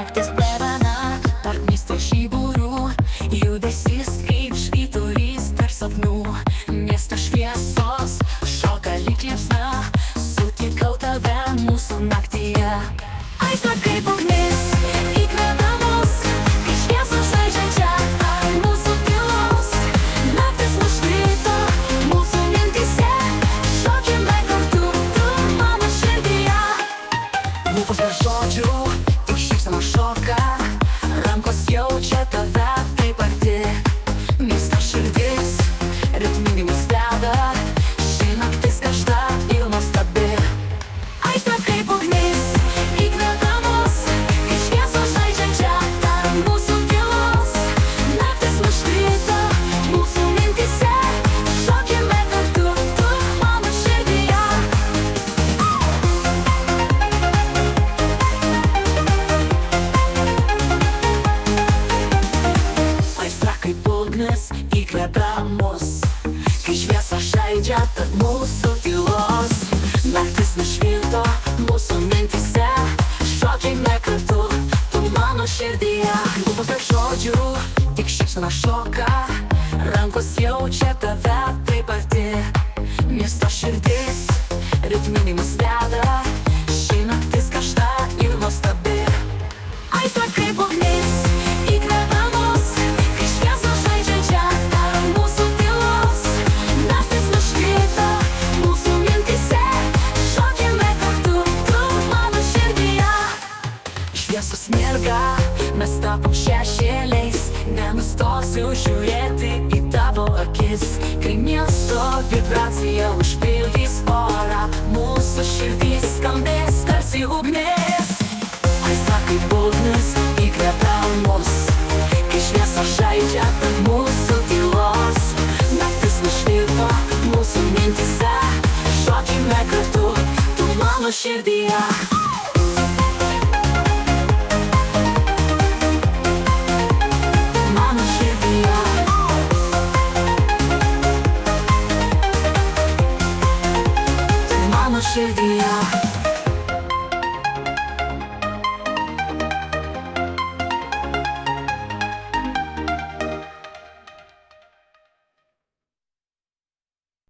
naktis plevena tarp miesto žiburių, judesys kaip švyturys tarp sapnų. Miesto šviesos šoka lyg liepsna, sutikau tave mūsų naktyje. Aistra kaip ugnis įkvepia mus, kai šviesos žaidžia čia ant mūsų tylos. Naktis nušvito mūsų mintyse, šokime kartu, tu mano širdyje. Lūpos be žodžių, tik šypsena šoka, rankos jaučia tave taip arti. Miesto širdis ritmingai mus veda, ši naktis karšta ir nuostabi. Aistra kaip ugnis įkvepia mus, kai šviesos žaidžia čia tarp mūsų tylos. Naktis nušvito mūsų mintyse, šokime kartu, tu mano širdyje. Aistra kaip ugnis įkvepia mus, kai šviesa žaidžia tarp mūsų tylos. Naktis nušvito mūsų mintyse, šokime kartu, tu mano širdyje. Lūpos be žodžių, tik šypsena šoka, rankos jaučia tave taip arti. Miesto širdis ritmingai mus veda, ši naktis karšta ir nuostabi. Aistra kaip ugnis įkvepia mus, kai šviesa žaidžia čia tarp mūsų tylos. Naktis nušvito mūsų mintyse, šokime kartu, tu mano širdyje. Šviesos mirga, mes tapom šešėliais, nenustosiu žiūrėti į tavo akis. Kai miesto vibracija užpildys orą, mūsų širdys skambės tarsi ugnis. Aistra kaip ugnis įkvepia mus, kai šviesa žaidžia tarp mūsų tylos. Naktis nušvito mūsų mintyse, šokime kartu, tu mano širdyje.